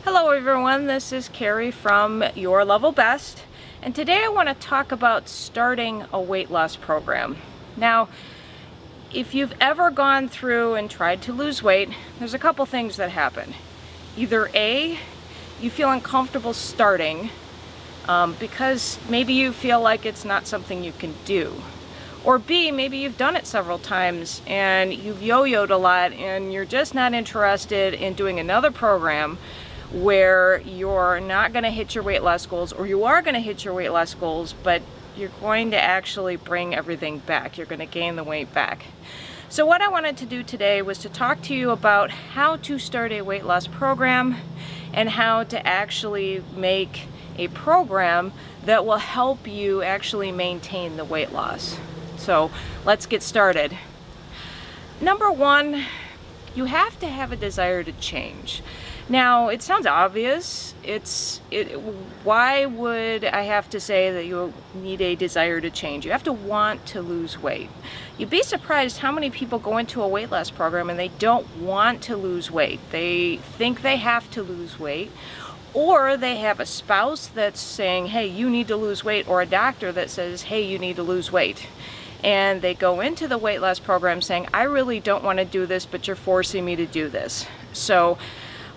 Hello everyone, this is Carrie from Your Level Best, and today I want to talk about starting a weight loss program. Now, if you've ever gone through and tried to lose weight, there's a couple things that happen. Either A, you feel uncomfortable starting because maybe you feel like it's not something you can do. Or B, maybe you've done it several times and you've yo-yoed a lot and you're just not interested in doing another program where you're not going to hit your weight loss goals, or you are going to hit your weight loss goals, but you're going to actually bring everything back. You're going to gain the weight back. So what I wanted to do today was to talk to you about how to start a weight loss program and how to actually make a program that will help you actually maintain the weight loss. So let's get started. Number one, you have to have a desire to change. Now, it sounds obvious. Why would I have to say that you need a desire to change? You have to want to lose weight. You'd be surprised how many people go into a weight loss program and they don't want to lose weight. They think they have to lose weight, or they have a spouse that's saying, hey, you need to lose weight, or a doctor that says, hey, you need to lose weight. And they go into the weight loss program saying, I really don't want to do this, but you're forcing me to do this. So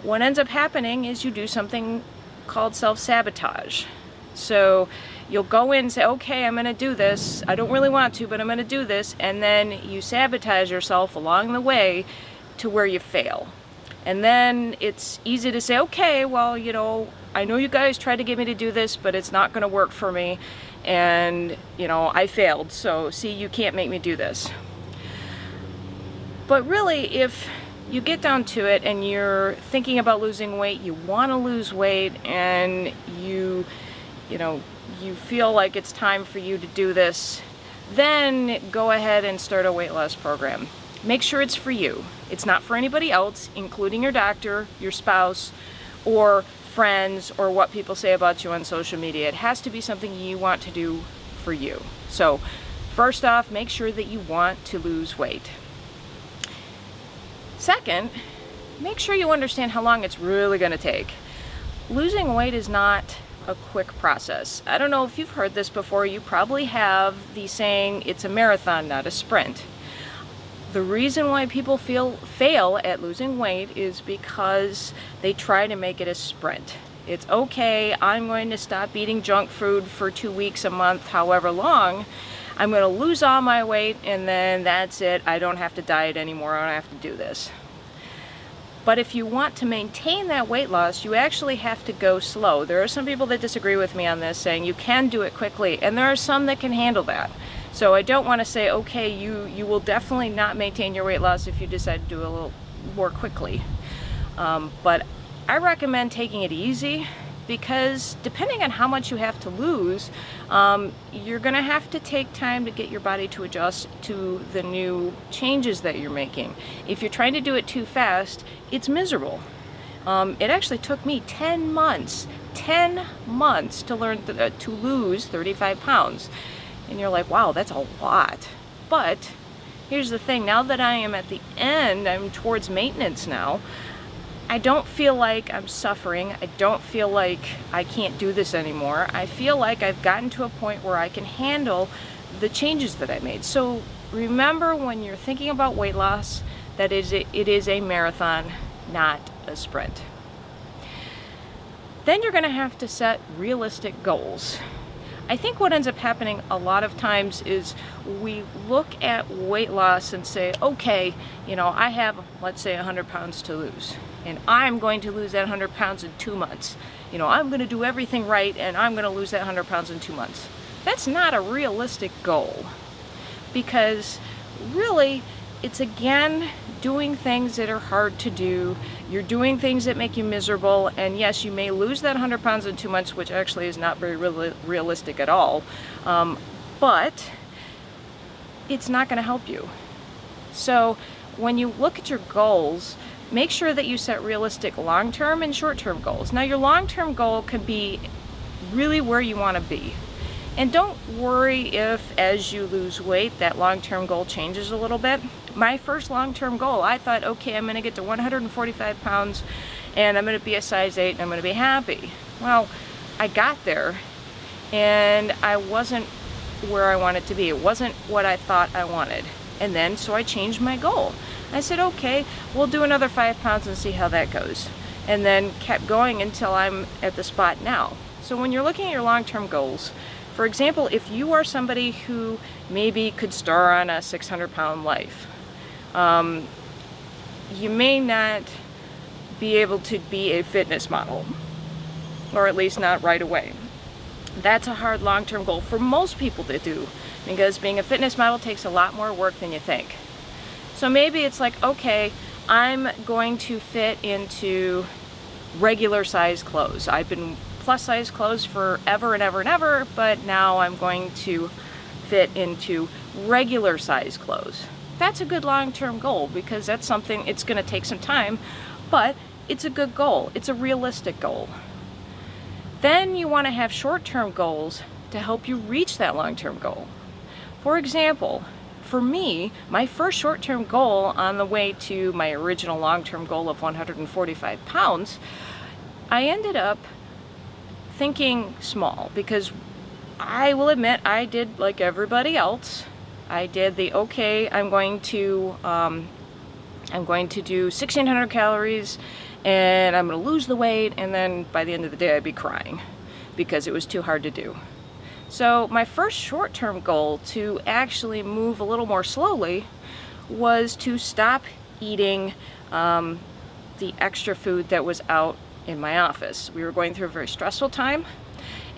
what ends up happening is you do something called self-sabotage. So you'll go in and say, okay, I'm going to do this. I don't really want to, but I'm going to do this. And then you sabotage yourself along the way to where you fail. And then it's easy to say, okay, well, I know you guys tried to get me to do this, but it's not going to work for me. And, I failed. So see, you can't make me do this. But really, if you get down to it and you're thinking about losing weight, you want to lose weight, and you feel like it's time for you to do this, then go ahead and start a weight loss program. Make sure it's for you. It's not for anybody else, including your doctor, your spouse, or friends, or what people say about you on social media. It has to be something you want to do for you. So first off, make sure that you want to lose weight. Second, make sure you understand how long it's really going to take. Losing weight is not a quick process. I don't know if you've heard this before. You probably have the saying, it's a marathon, not a sprint. The reason why people fail at losing weight is because they try to make it a sprint. It's okay, I'm going to stop eating junk food for 2 weeks, a month, however long. I'm going to lose all my weight, and then that's it. I don't have to diet anymore. I don't have to do this. But if you want to maintain that weight loss, you actually have to go slow. There are some people that disagree with me on this, saying you can do it quickly, and there are some that can handle that. So I don't want to say, okay, you will definitely not maintain your weight loss if you decide to do it a little more quickly. But I recommend taking it easy, because depending on how much you have to lose, you're going to have to take time to get your body to adjust to the new changes that you're making. If you're trying to do it too fast, it's miserable. It actually took me 10 months to learn to lose 35 pounds. And you're like, wow, that's a lot. But here's the thing, now that I am at the end, I'm towards maintenance now, I don't feel like I'm suffering. I don't feel like I can't do this anymore. I feel like I've gotten to a point where I can handle the changes that I made. So remember, when you're thinking about weight loss, that it is a marathon, not a sprint. Then you're going to have to set realistic goals. I think what ends up happening a lot of times is we look at weight loss and say, okay, I have, let's say, 100 pounds to lose, and I'm going to lose that 100 pounds in 2 months. I'm going to do everything right, and I'm going to lose that 100 pounds in 2 months. That's not a realistic goal, because really, it's again doing things that are hard to do. You're doing things that make you miserable, and yes, you may lose that 100 pounds in 2 months, which actually is not very realistic at all, but it's not going to help you. So when you look at your goals, make sure that you set realistic long-term and short-term goals. Now, your long-term goal can be really where you want to be. And don't worry if, as you lose weight, that long-term goal changes a little bit. My first long-term goal, I thought, okay, I'm going to get to 145 pounds and I'm going to be a size 8 and I'm going to be happy. Well, I got there and I wasn't where I wanted to be. It wasn't what I thought I wanted. And then, so I changed my goal. I said, okay, we'll do another 5 pounds and see how that goes. And then kept going until I'm at the spot now. So when you're looking at your long-term goals, for example, if you are somebody who maybe could start on a 600-pound life, you may not be able to be a fitness model, or at least not right away. That's a hard long-term goal for most people to do, because being a fitness model takes a lot more work than you think. So maybe it's like, okay, I'm going to fit into regular size clothes. I've been plus size clothes forever and ever and ever, but now I'm going to fit into regular size clothes. That's a good long-term goal, because that's something, it's going to take some time, but it's a good goal. It's a realistic goal. Then you want to have short-term goals to help you reach that long-term goal. For example, for me, my first short-term goal on the way to my original long-term goal of 145 pounds, I ended up thinking small, because I will admit I did like everybody else. I did the, okay, I'm going to do 1,600 calories and I'm going to lose the weight, and then by the end of the day I'd be crying because it was too hard to do. So my first short-term goal to actually move a little more slowly was to stop eating the extra food that was out in my office. We were going through a very stressful time,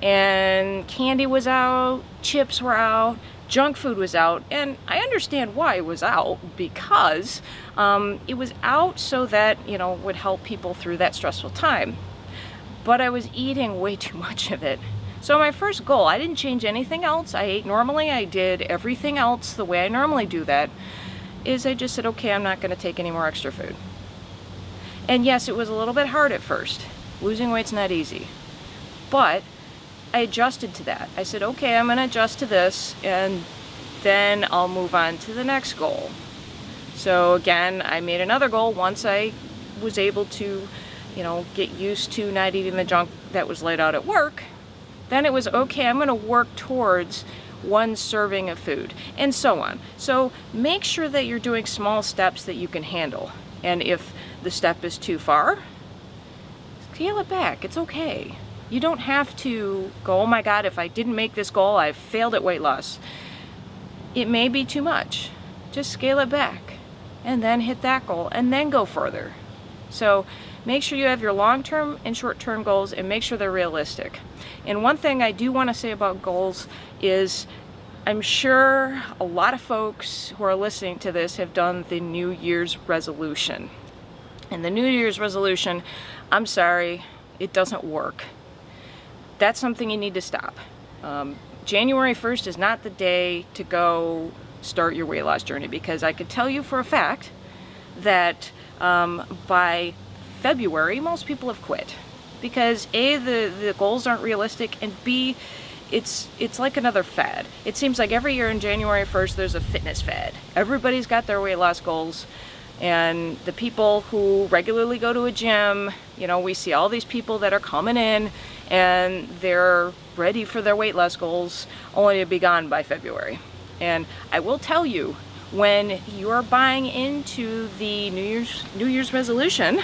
and candy was out, chips were out, junk food was out, and I understand why it was out, because it was out so that, you know, would help people through that stressful time. But I was eating way too much of it. So my first goal, I didn't change anything else. I ate normally, I did everything else the way I normally do that, is I just said, okay, I'm not going to take any more extra food. And yes, it was a little bit hard at first. Losing weight's not easy. But I adjusted to that. I said, okay, I'm going to adjust to this, and then I'll move on to the next goal. So again, I made another goal once I was able to, you know, get used to not eating the junk that was laid out at work. Then it was, okay, I'm going to work towards 1 serving of food, and so on. So make sure that you're doing small steps that you can handle. And if the step is too far, scale it back. It's okay. You don't have to go, oh my God, if I didn't make this goal, I've failed at weight loss. It may be too much. Just scale it back, and then hit that goal, and then go further. So make sure you have your long-term and short-term goals, and make sure they're realistic. And one thing I do want to say about goals is, I'm sure a lot of folks who are listening to this have done the New Year's resolution. And the New Year's resolution, I'm sorry, it doesn't work. That's something you need to stop. January 1st is not the day to go start your weight loss journey, because I could tell you for a fact that by February, most people have quit. Because A, the goals aren't realistic, and B, it's like another fad. It seems like every year on January 1st there's a fitness fad. Everybody's got their weight loss goals, and the people who regularly go to a gym, you know, we see all these people that are coming in and they're ready for their weight loss goals, only to be gone by February. And I will tell you, when you're buying into the New Year's resolution,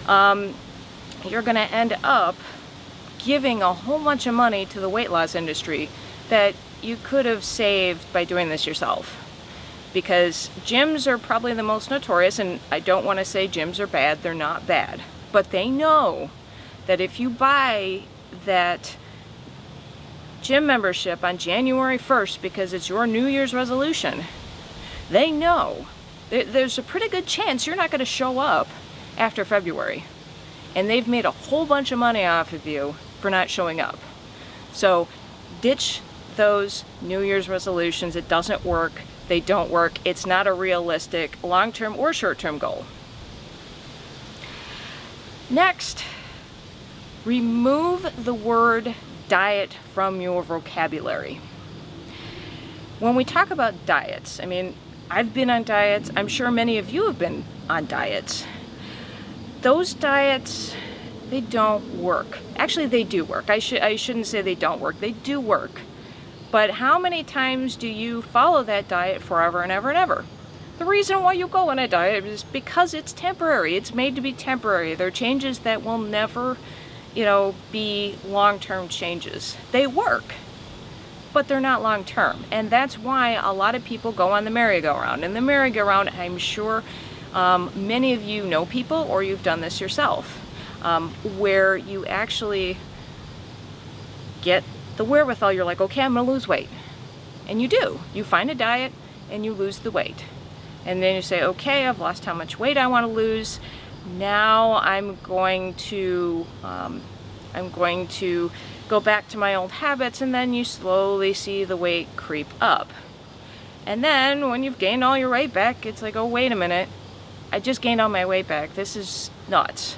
you're going to end up giving a whole bunch of money to the weight loss industry that you could have saved by doing this yourself. Because gyms are probably the most notorious, and I don't want to say gyms are bad, they're not bad. But they know that if you buy that gym membership on January 1st because it's your New Year's resolution, they know there's a pretty good chance you're not going to show up after February. And they've made a whole bunch of money off of you for not showing up. So ditch those New Year's resolutions. It doesn't work. They don't work. It's not a realistic long-term or short-term goal. Next, remove the word diet from your vocabulary. When we talk about diets, I mean, I've been on diets. I'm sure many of you have been on diets. those diets, they don't work. Actually, they do work. I shouldn't say they don't work. They do work. But how many times do you follow that diet forever and ever and ever? The reason why you go on a diet is because it's temporary. It's made to be temporary. They're changes that will never, be long-term changes. They work, but they're not long-term. And that's why a lot of people go on the merry-go-round. And the merry-go-round, I'm sure many of you know people, or you've done this yourself, where you actually get the wherewithal. You're like, okay, I'm gonna lose weight. And you do. You find a diet and you lose the weight. And then you say, okay, I've lost how much weight I want to lose. Now I'm going to go back to my old habits, and then you slowly see the weight creep up. And then when you've gained all your weight back, it's like, oh, wait a minute, I just gained all my weight back. This is nuts.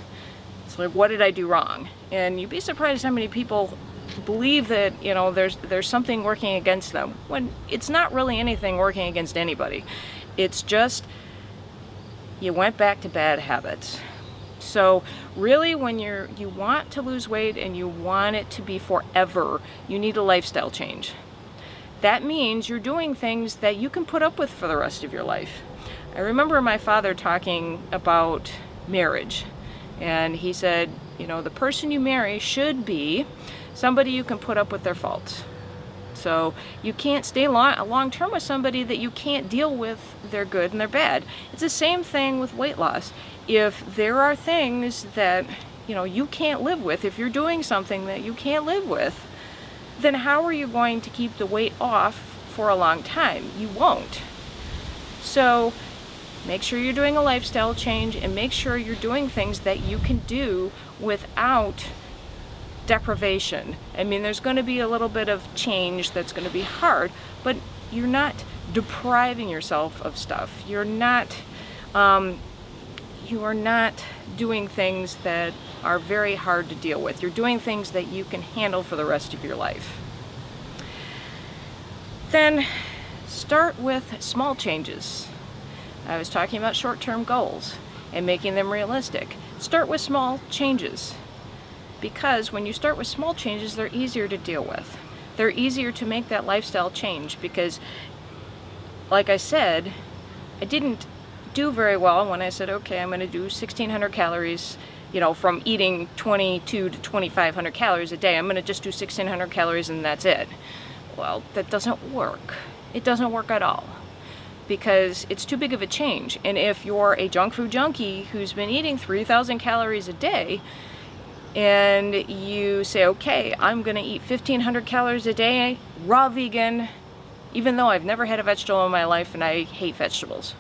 It's like, what did I do wrong? And you'd be surprised how many people believe that, there's something working against them, when it's not really anything working against anybody. It's just you went back to bad habits. So really, when you want to lose weight and you want it to be forever, you need a lifestyle change. That means you're doing things that you can put up with for the rest of your life. I remember my father talking about marriage, and he said, the person you marry should be somebody you can put up with their faults. So you can't stay long term with somebody that you can't deal with their good and their bad. It's the same thing with weight loss. If there are things that you can't live with, if you're doing something that you can't live with, then how are you going to keep the weight off for a long time? You won't. So make sure you're doing a lifestyle change, and make sure you're doing things that you can do without deprivation. I mean, there's going to be a little bit of change that's going to be hard, but you're not depriving yourself of stuff. You are not doing things that are very hard to deal with. You're doing things that you can handle for the rest of your life. Then start with small changes. I was talking about short-term goals and making them realistic. Start with small changes. Because when you start with small changes, they're easier to deal with. They're easier to make that lifestyle change, because, like I said, I didn't do very well when I said, okay, I'm going to do 1,600 calories, from eating 2,200 to 2,500 calories a day. I'm going to just do 1,600 calories and that's it. Well, that doesn't work. It doesn't work at all, because it's too big of a change. And if you're a junk food junkie who's been eating 3,000 calories a day, and you say, okay, I'm going to eat 1,500 calories a day, raw vegan, even though I've never had a vegetable in my life and I hate vegetables.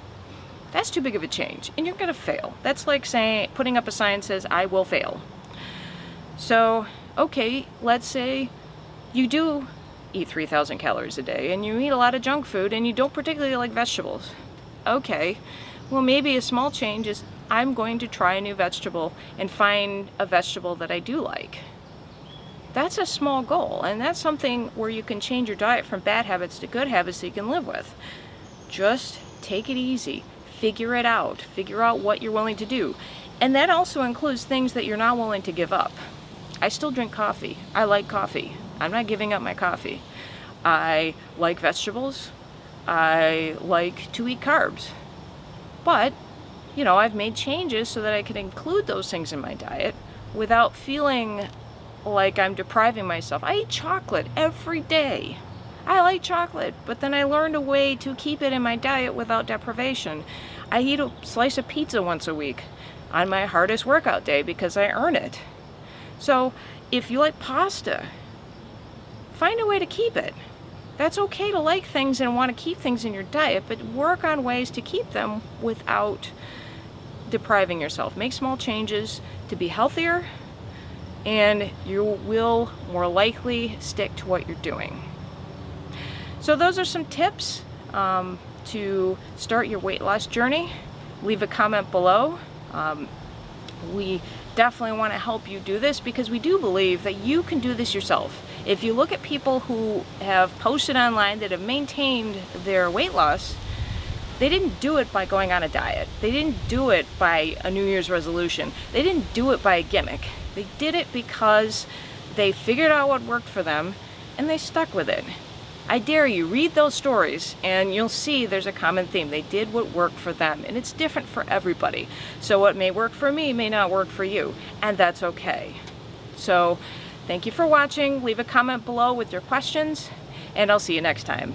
That's too big of a change, and you're going to fail. That's like putting up a sign that says, I will fail. So, okay, let's say you do eat 3,000 calories a day, and you eat a lot of junk food, and you don't particularly like vegetables. Okay, well, maybe a small change is, I'm going to try a new vegetable and find a vegetable that I do like. That's a small goal, and that's something where you can change your diet from bad habits to good habits that you can live with. Just take it easy. Figure it out. Figure out what you're willing to do. And that also includes things that you're not willing to give up. I still drink coffee. I like coffee. I'm not giving up my coffee. I like vegetables. I like to eat carbs. But I've made changes so that I can include those things in my diet without feeling like I'm depriving myself. I eat chocolate every day. I like chocolate, but then I learned a way to keep it in my diet without deprivation. I eat a slice of pizza once a week on my hardest workout day because I earn it. So if you like pasta, find a way to keep it. That's okay to like things and want to keep things in your diet, but work on ways to keep them without depriving yourself. Make small changes to be healthier, and you will more likely stick to what you're doing. So those are some tips to start your weight loss journey. Leave a comment below. We definitely want to help you do this, because we do believe that you can do this yourself. If you look at people who have posted online that have maintained their weight loss, They didn't do it by going on a diet. They didn't do it by a New Year's resolution. They didn't do it by a gimmick. They did it because they figured out what worked for them and they stuck with it. I dare you, read those stories and you'll see there's a common theme. They did what worked for them, and it's different for everybody. So what may work for me may not work for you, and that's okay. So thank you for watching. Leave a comment below with your questions, and I'll see you next time.